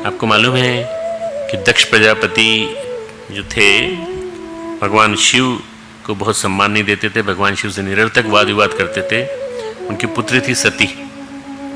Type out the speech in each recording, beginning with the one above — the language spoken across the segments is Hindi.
आपको मालूम है कि दक्ष प्रजापति जो थे भगवान शिव को बहुत सम्मान नहीं देते थे, भगवान शिव से निरर्थक वाद विवाद करते थे। उनकी पुत्री थी सती,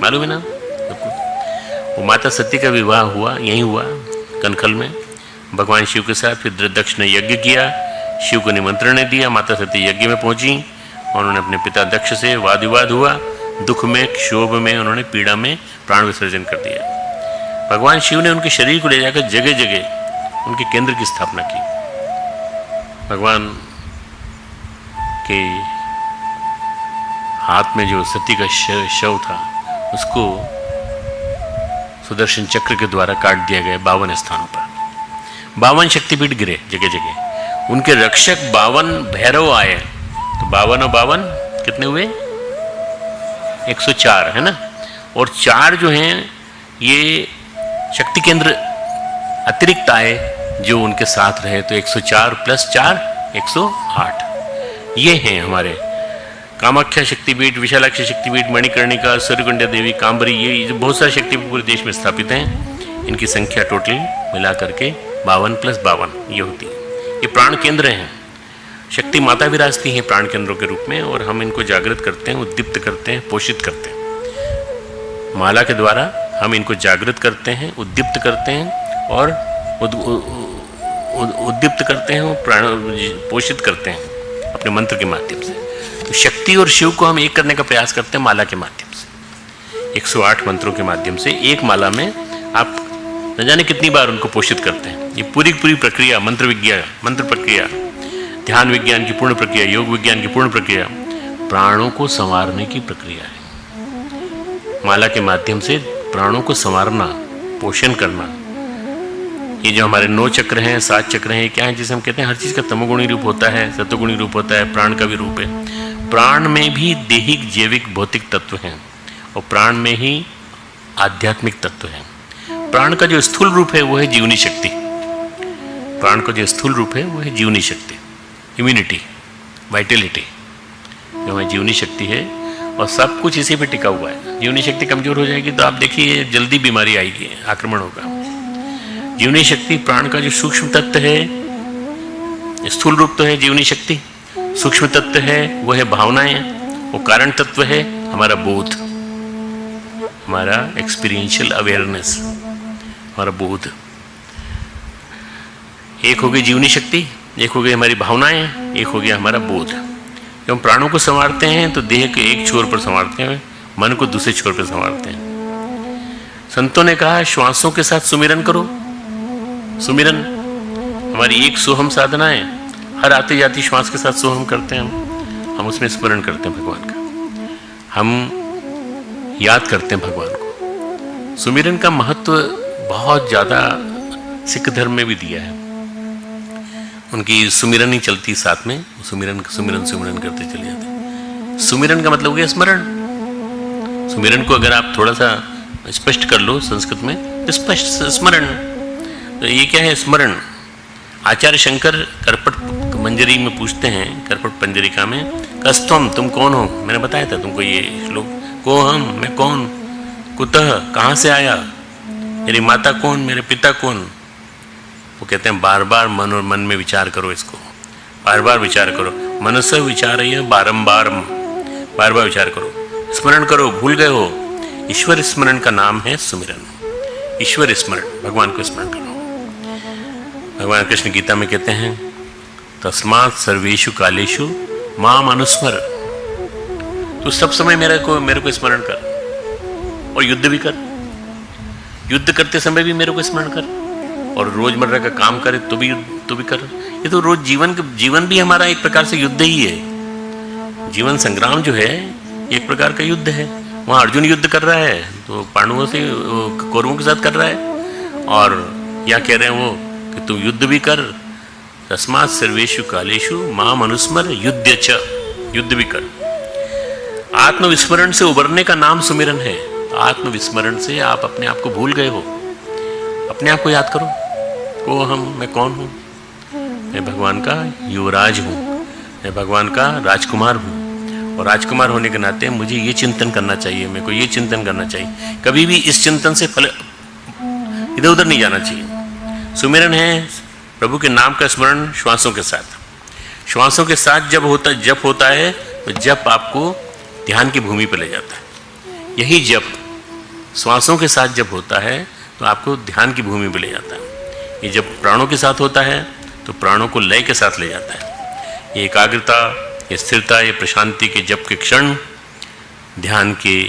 मालूम है ना आपको? वो माता सती का विवाह हुआ, यहीं हुआ कनखल में भगवान शिव के साथ। फिर दक्ष ने यज्ञ किया, शिव को निमंत्रण नहीं दिया, माता सती यज्ञ में पहुंची और उन्होंने अपने पिता दक्ष से वाद विवाद हुआ। दुख में, क्षोभ में, उन्होंने पीड़ा में प्राण विसर्जन कर दिया। भगवान शिव ने उनके शरीर को ले जाकर जगह जगह उनके केंद्र की स्थापना की। भगवान के हाथ में जो सती का शव था उसको सुदर्शन चक्र के द्वारा काट दिया गया 52 स्थानों पर। 52 शक्तिपीठ गिरे जगह जगह, उनके रक्षक 52 भैरव आए। तो 52 और 52 कितने हुए? 104 है ना। और 4 जो हैं ये शक्ति केंद्र अतिरिक्त आए जो उनके साथ रहे। तो 104 + 4 108 ये हैं हमारे कामाख्या शक्तिपीठ, विशालाक्षी शक्तिपीठ, मणिकर्णिका, सूर्यकुंड देवी, कांबरी, ये जो बहुत सारे शक्तिपीठ पूरे देश में स्थापित हैं। इनकी संख्या टोटल मिला करके 52 + 52 ये होती है। ये प्राण केंद्र हैं। शक्ति माता विराजती हैं प्राण केंद्रों के रूप में और हम इनको जागृत करते हैं, उद्दीप्त करते हैं, पोषित करते हैं। माला के द्वारा हम इनको जागृत करते हैं, उद्दीप्त करते हैं और उद्दीप्त करते हैं और प्राण पोषित करते हैं अपने मंत्र के माध्यम से। तो शक्ति और शिव को हम एक करने का प्रयास करते हैं माला के माध्यम से। 108 मंत्रों के माध्यम से एक माला में आप न जाने कितनी बार उनको पोषित करते हैं। ये पूरी प्रक्रिया, मंत्र विज्ञान, मंत्र प्रक्रिया, ध्यान विज्ञान की पूर्ण प्रक्रिया, योग विज्ञान की पूर्ण प्रक्रिया, प्राणों को संवारने की प्रक्रिया है। माला के माध्यम से प्राणों को संवारना, पोषण करना। ये जो हमारे 9 चक्र हैं, 7 चक्र हैं, क्या है जिसे हम कहते हैं हर चीज का तमोगुणी रूप होता है, सत्वगुणी रूप होता है, प्राण का भी रूप है। प्राण में भी दैहिक, जैविक, भौतिक तत्व हैं और प्राण में ही आध्यात्मिक तत्व हैं। प्राण का जो स्थूल रूप है वो है जीवनी शक्ति। प्राण का जो स्थूल रूप है वो है जीवनी शक्ति, इम्यूनिटी, वाइटलिटी, जो हमारी जीवनी शक्ति है और सब कुछ इसी पे टिका हुआ है। जीवनी शक्ति कमजोर हो जाएगी तो आप देखिए जल्दी बीमारी आएगी, आक्रमण होगा। जीवनी शक्ति प्राण का जो सूक्ष्म तत्व है, स्थूल रूप तो है जीवनी शक्ति, सूक्ष्म तत्व है वो है भावनाएं, वो कारण तत्व है हमारा बोध, हमारा एक्सपीरियंशियल अवेयरनेस, हमारा बोध। एक हो गई जीवनी शक्ति, एक हो गई हमारी भावनाएं, एक हो गया हमारा बोध। जब हम प्राणों को संवारते हैं तो देह के एक छोर पर संवारते हैं, मन को दूसरे छोर पर संवारते हैं। संतों ने कहा श्वासों के साथ सुमिरन करो। सुमिरन हमारी एक सोहम साधना है। हर आते जाती श्वास के साथ सोहम करते हैं हम उसमें स्मरण करते हैं भगवान का, हम याद करते हैं भगवान को। सुमिरन का महत्व बहुत ज़्यादा सिख धर्म में भी दिया है। उनकी सुमिरन ही चलती साथ में, सुमिरन सुमिरन सुमिरन करते चले जाते। सुमिरन का मतलब हो गया स्मरण। सुमिरन को अगर आप थोड़ा सा स्पष्ट कर लो संस्कृत में तो स्पष्ट स्मरण। तो ये क्या है स्मरण? आचार्य शंकर करपट मंजरी में पूछते हैं, करपट पंजरिका में, कस्तम तुम कौन हो? मैंने बताया था तुमको ये श्लोक, को हम, मैं कौन, कुतः कहाँ से आया, मेरी माता कौन, मेरे पिता कौन। वो कहते हैं बार बार मन और मन में विचार करो, इसको बार बार विचार करो। मनस विचार बारंबार, बार बार विचार करो, स्मरण करो। भूल गए हो, ईश्वर स्मरण का नाम है सुमिरन। ईश्वर स्मरण, भगवान को स्मरण करो। भगवान कृष्ण गीता में कहते हैं तस्मात् सर्वेषु कालेषु माम अनुस्मर। तो सब समय मेरे को स्मरण कर और युद्ध भी कर। युद्ध करते समय भी मेरे को स्मरण कर और रोजमर्रा का काम करे तो भी कर। ये तो रोज जीवन भी हमारा एक प्रकार से युद्ध ही है। जीवन संग्राम जो है एक प्रकार का युद्ध है। वहाँ अर्जुन युद्ध कर रहा है तो पांडवों से, कौरवों के साथ कर रहा है, और या कह रहे हैं वो कि तुम युद्ध भी कर। तस्मात् सर्वेषु कालेषु माम अनुस्मर युद्ध च, युद्ध भी कर। आत्मविस्मरण से उबरने का नाम सुमिरन है। आत्मविस्मरण से आप अपने आप को भूल गए हो, अपने आप को याद करो। को हम, मैं कौन हूँ? मैं भगवान का युवराज हूँ, मैं भगवान का राजकुमार हूँ। और राजकुमार होने के नाते मुझे ये चिंतन करना चाहिए, मेरे को ये चिंतन करना चाहिए। कभी भी इस चिंतन से इधर उधर नहीं जाना चाहिए। सुमिरन है प्रभु के नाम का स्मरण श्वासों के साथ। श्वासों के साथ जब जप होता है तो जप आपको ध्यान की भूमि पर ले जाता है। यही जप श्वासों के साथ जब होता है तो आपको ध्यान की भूमि पर ले जाता है। ये जब प्राणों के साथ होता है तो प्राणों को लय के साथ ले जाता है। ये एकाग्रता, ये स्थिरता, ये प्रशांति के जप के क्षण ध्यान के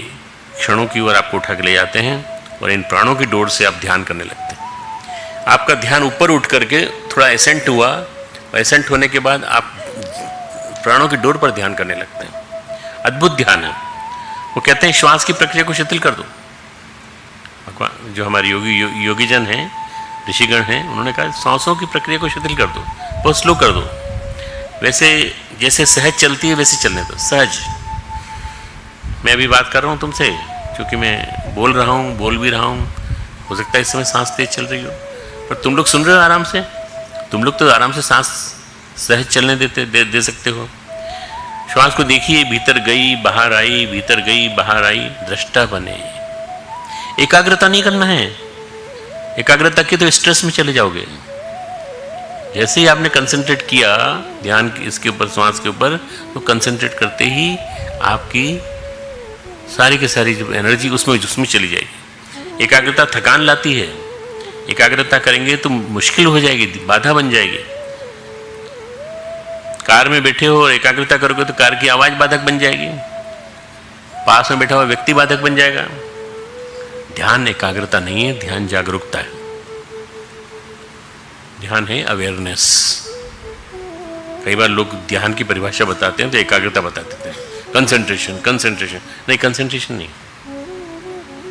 क्षणों की ओर आपको उठा के ले जाते हैं और इन प्राणों की डोर से आप ध्यान करने लगते हैं। आपका ध्यान ऊपर उठ करके थोड़ा एसेंट हुआ और एसेंट होने के बाद आप प्राणों की डोर पर ध्यान करने लगते हैं। अद्भुत ध्यान है। वो कहते हैं श्वास की प्रक्रिया को शिथिल कर दो। जो हमारे योगीजन हैं, ऋषिगण हैं, उन्होंने कहा सांसों की प्रक्रिया को शिथिल कर दो, बहुत स्लो कर दो। वैसे जैसे सहज चलती है वैसे चलने दो, सहज। मैं अभी बात कर रहा हूँ तुमसे, क्योंकि मैं बोल रहा हूँ, बोल भी रहा हूँ, हो सकता है इस समय सांस तेज चल रही हो, पर तुम लोग सुन रहे हो आराम से। तुम लोग तो आराम से सांस सहज चलने दे सकते हो। श्वास को देखिए, भीतर गई बाहर आई, भीतर गई बाहर आई, दृष्टा बने। एकाग्रता नहीं करना है। एकाग्रता की तो स्ट्रेस में चले जाओगे। जैसे ही आपने कंसंट्रेट किया ध्यान इसके ऊपर, श्वास के ऊपर, तो कंसंट्रेट करते ही आपकी सारी की सारी जो एनर्जी उसमें चली जाएगी। एकाग्रता थकान लाती है। एकाग्रता करेंगे तो मुश्किल हो जाएगी, बाधा बन जाएगी। कार में बैठे हो और एकाग्रता करोगे तो कार की आवाज बाधक बन जाएगी, पास में बैठा हुआ व्यक्ति बाधक बन जाएगा। ध्यान एकाग्रता नहीं है, ध्यान जागरूकता है। ध्यान है अवेयरनेस। कई बार लोग ध्यान की परिभाषा बताते हैं तो एकाग्रता बता देते हैं, कंसंट्रेशन कंसंट्रेशन। नहीं, कंसंट्रेशन नहीं।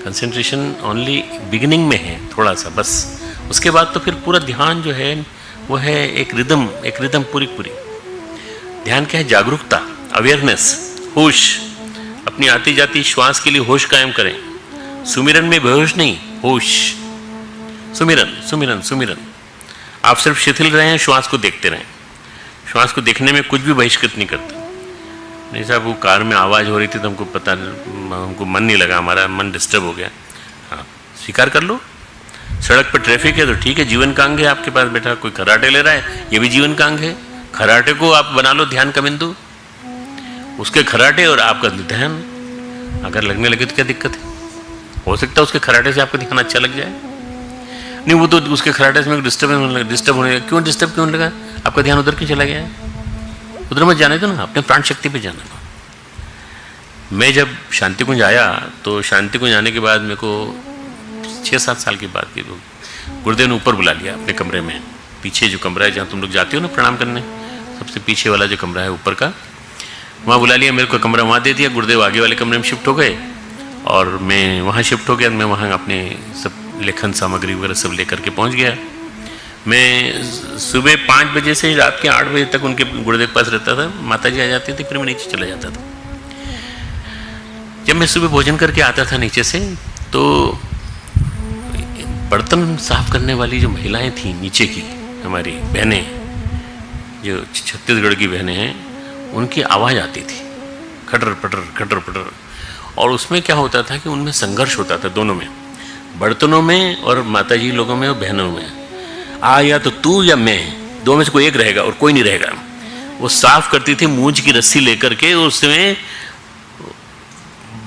कंसंट्रेशन ओनली बिगिनिंग में है थोड़ा सा, बस। उसके बाद तो फिर पूरा ध्यान जो है वो है एक रिदम पूरी। ध्यान क्या है? जागरूकता, अवेयरनेस, होश। अपनी आती जाती श्वास के लिए होश कायम करें। सुमिरन में बेहोश नहीं, होश। सुमिरन सुमिरन सुमिरन। आप सिर्फ शिथिल रहें, श्वास को देखते रहें। श्वास को देखने में कुछ भी बहिष्कृत नहीं करता। नहीं साहब, वो कार में आवाज़ हो रही थी तो हमको मन नहीं लगा, हमारा मन डिस्टर्ब हो गया। हाँ, स्वीकार कर लो। सड़क पर ट्रैफिक है तो ठीक है, जीवन का अंग है। आपके पास बैठा कोई खर्राटे ले रहा है, ये भी जीवन का अंग है। खर्राटे को आप बना लो ध्यान का बिंदु। उसके खर्राटे और आपका ध्यान अगर लगने लगे तो क्या दिक्कत है? हो सकता है उसके खर्राटे से आपका ध्यान अच्छा लग जाए। नहीं, वो तो उसके खर्राटे से डिस्टर्ब होने लगा। क्यों डिस्टर्ब क्यों लगा? आपका ध्यान उधर क्यों चला गया है? उधर मत जाने दो ना, अपने प्राण शक्ति पे जाने दो। मैं जब शांति कुंज आया तो शांति कुंज आने के बाद मेरे को 6-7 साल की बात की, तो गुरुदेव ने ऊपर बुला लिया अपने कमरे में। पीछे जो कमरा है जहाँ तुम लोग जाते हो ना प्रणाम करने, सबसे पीछे वाला जो कमरा है ऊपर का, वहाँ बुला लिया। मेरे को कमरा वहाँ दे दिया। गुरुदेव आगे वाले कमरे में शिफ्ट हो गए और मैं वहाँ शिफ्ट हो गया। मैं वहाँ अपने सब लेखन सामग्री वगैरह सब लेकर के पहुँच गया। मैं सुबह 5 बजे से रात के 8 बजे तक उनके गुरुदेव के पास रहता था। माता जी आ जाती थी, फिर मैं नीचे चला जाता था। जब मैं सुबह भोजन करके आता था नीचे से, तो बर्तन साफ करने वाली जो महिलाएं थी नीचे की, हमारी बहनें, जो छत्तीसगढ़ की बहनें हैं, उनकी आवाज़ आती थी, खटर पटर खटर पटर। और उसमें क्या होता था कि उनमें संघर्ष होता था दोनों में, बर्तनों में और माता जी लोगों में और बहनों में। या तो तू या मैं, दो में से कोई एक रहेगा और कोई नहीं रहेगा। वो साफ करती थी मूंछ की रस्सी लेकर के, उसमें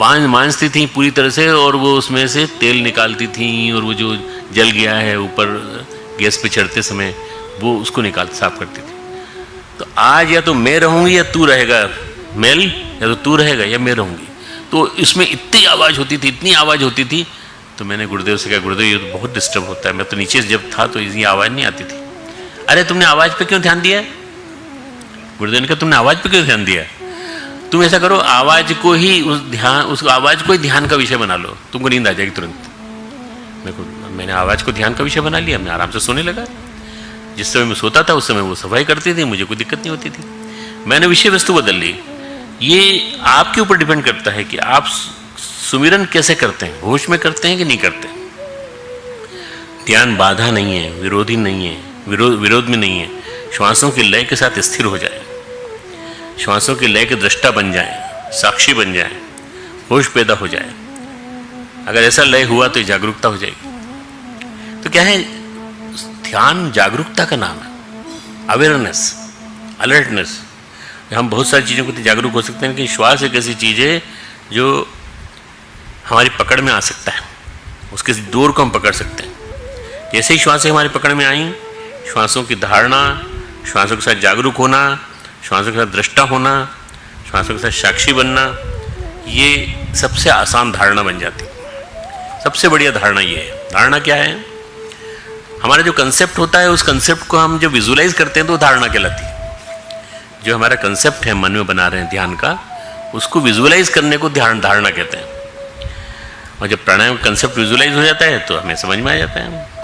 मांझती थी पूरी तरह से, और वो उसमें से तेल निकालती थी, और वो जो जल गया है ऊपर गैस पे चढ़ते समय वो उसको साफ करती थी। तो आज या तो मैं रहूँगी या तू रहेगा, मेल, या तो तू रहेगा या मैं रहूँगी। तो इसमें इतनी आवाज़ होती थी, इतनी आवाज़ होती थी। तो मैंने गुरुदेव से कहा, गुरुदेव ये तो बहुत डिस्टर्ब होता है। मैं तो नीचे से जब था तो ये आवाज़ नहीं आती थी। अरे तुमने आवाज़ पे क्यों ध्यान दिया? गुरुदेव ने कहा, तुमने आवाज़ पे क्यों ध्यान दिया? तुम ऐसा करो, आवाज़ को ही उस आवाज़ को ही ध्यान का विषय बना लो, तुमको नींद आ जाएगी तुरंत। मैंने आवाज़ को ध्यान का विषय बना लिया, मैं आराम से सोने लगा। जिस समय मैं सोता था उस समय वो सफाई करती थी, मुझे कोई दिक्कत नहीं होती थी। मैंने विषय वस्तु बदल ली। ये आपके ऊपर डिपेंड करता है कि आप सुमिरन कैसे करते हैं, होश में करते हैं कि नहीं करते। ध्यान बाधा नहीं है, विरोधी नहीं है, विरोध में नहीं है। श्वासों की लय के साथ स्थिर हो जाए, श्वासों की लय के दृष्टा बन जाए, साक्षी बन जाए, होश पैदा हो जाए। अगर ऐसा लय हुआ तो जागरूकता हो जाएगी। तो क्या है, ध्यान जागरूकता का नाम है, अवेयरनेस, अलर्टनेस। हम बहुत सारी चीज़ों को जागरूक हो सकते हैं, लेकिन श्वास एक ऐसी चीज़ है जो हमारी पकड़ में आ सकता है, उसके डोर को हम पकड़ सकते हैं। जैसे ही श्वासें हमारी पकड़ में आई, श्वासों की धारणा, श्वासों के साथ जागरूक होना, श्वासों के साथ दृष्टा होना, श्वासों के साथ साक्षी बनना, ये सबसे आसान धारणा बन जाती है। सबसे बढ़िया धारणा ये है। धारणा क्या है? हमारा जो कंसेप्ट होता है, उस कंसेप्ट को हम जो विजुलाइज करते हैं तो धारणा कहलाती है। जो हमारा कंसेप्ट है मन में बना रहे हैं ध्यान का, उसको विजुलाइज करने को धारणा कहते हैं। और जब प्राणायाम कंसेप्ट विजुलाइज हो जाता है तो हमें समझ में आ जाता है।